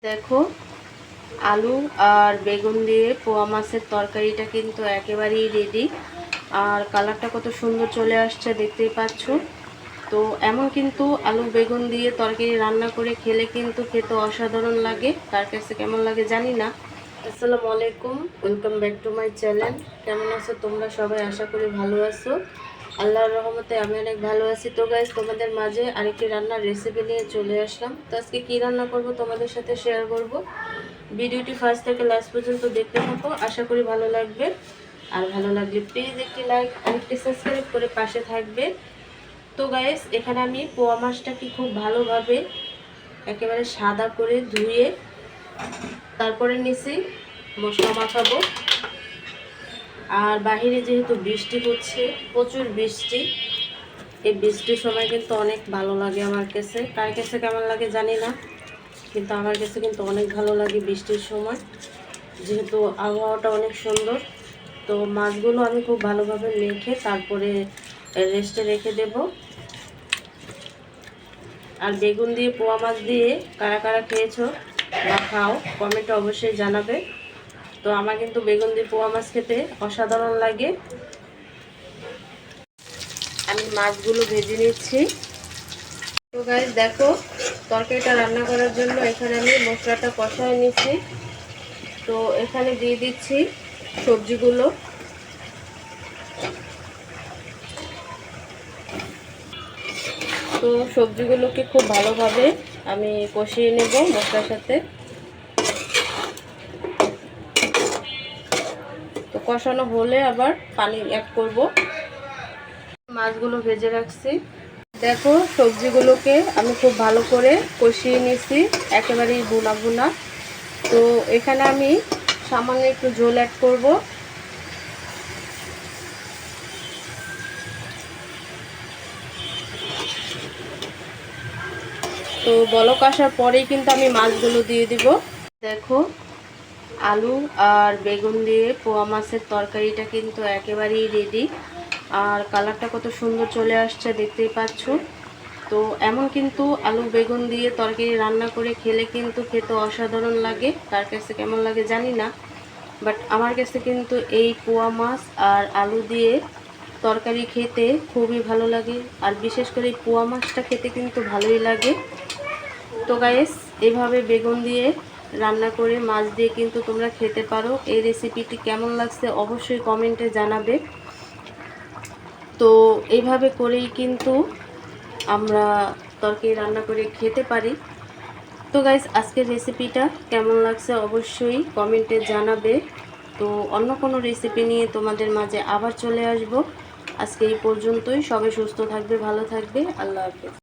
দেখো, আলু আর বেগুন দিয়ে পোয়া মাছের তরকারিটা কিন্তু একেবারেই রেডি। আর কালারটা কত সুন্দর চলে আসছে দেখতেই পাচ্ছ। তো এমন কিন্তু আলু বেগুন দিয়ে তরকারি রান্না করে খেলে কিন্তু খেতে অসাধারণ লাগে। কার কাছে কেমন লাগে জানি না। আসসালামু আলাইকুম, welcome back to my channel. কেমন আছো তোমরা সবাই? আশা করি ভালো আছো। আল্লাহর রহমতে আমি অনেক ভালো আছি। তো গাইস, তোমাদের মাঝে আরেকটি রান্নার রেসিপি নিয়ে চলে আসলাম। তো আজকে কী রান্না করব তোমাদের সাথে শেয়ার করব। ভিডিওটি ফার্স্ট থেকে লাস্ট পর্যন্ত দেখতে থাকো, আশা করি ভালো লাগবে। আর ভালো লাগলে প্লিজ একটি লাইক আর একটি সাবস্ক্রাইব করে পাশে থাকবে। তো গাইস, এখানে আমি পোয়া মাছটাকে খুব ভালোভাবে একেবারে সাদা করে ধুয়ে তারপরে নিছি মশলা মাখাবো। আর বাহিরে যেহেতু বৃষ্টি হচ্ছে, প্রচুর বৃষ্টি, এই বৃষ্টির সময় কিন্তু অনেক ভালো লাগে আমার কাছে। কার কাছে কেমন লাগে জানি না, কিন্তু আমার কাছে কিন্তু অনেক ভালো লাগে বৃষ্টির সময়, যেহেতু আবহাওয়াটা অনেক সুন্দর। তো মাছগুলো আমি খুব ভালোভাবে মেখে তারপরে রেস্টে রেখে দেব। আর বেগুন দিয়ে পোয়া মাছ দিয়ে কারা কারা খেয়েছো বা খাও, কমেন্টে অবশ্যই জানাবে। তো আমার কিন্তু বেগুন দিয়ে পোয়া মাছ খেতে অসাধারণ লাগে। আমি মাছগুলো ভেজে নিচ্ছি। তো গাইস দেখো, তরকারিটা রান্না করার জন্য এখানে আমি মশলাটা কষায় নিচ্ছি। তো এখানে দিয়ে দিচ্ছি সবজিগুলো। তো সবজিগুলোকে খুব ভালোভাবে আমি কষিয়ে নেব মশলার সাথে। তো কষানো হলে আবার পানি অ্যাড করব। মাছগুলো ভেজে রাখছি। দেখো, সবজিগুলোকে আমি খুব ভালো করে কষিয়ে নিয়েছি, একেবারেই ভুনা ভুনা। তো এখানে আমি সামান্য একটু ঝোল অ্যাড করব। তো বলক আসার পরেই কিন্তু আমি মাছগুলো দিয়ে দিব। দেখো, আলু আর বেগুন দিয়ে পোয়া মাছের তরকারিটা কিন্তু একেবারেই রেডি। আর কালারটা কত সুন্দর চলে আসছে দেখতেই পাচ্ছ। তো এমন কিন্তু আলু বেগুন দিয়ে তরকারি রান্না করে খেলে কিন্তু খেতে অসাধারণ লাগে। কার কাছে কেমন লাগে জানি না, বাট আমার কাছে কিন্তু এই পোয়া মাছ আর আলু দিয়ে তরকারি খেতে খুবই ভালো লাগে। আর বিশেষ করে পোয়া মাছটা খেতে কিন্তু ভালোই লাগে। তো গাইস, এভাবে বেগুন দিয়ে রান্না করে মাছ দিয়ে কিন্তু তোমরা খেতে পারো। এই রেসিপিটি কেমন লাগছে অবশ্যই কমেন্টে জানাবে। তো এইভাবে করেই কিন্তু আমরা তরকারি রান্না করে খেতে পারি। তো গাইস, আজকের রেসিপিটা কেমন লাগছে অবশ্যই কমেন্টে জানাবে। তো অন্য কোনো রেসিপি নিয়ে তোমাদের মাঝে আবার চলে আসব। আজকে এই পর্যন্তই। সবাই সুস্থ থাকবে, ভালো থাকবে। আল্লাহ হাফেজ।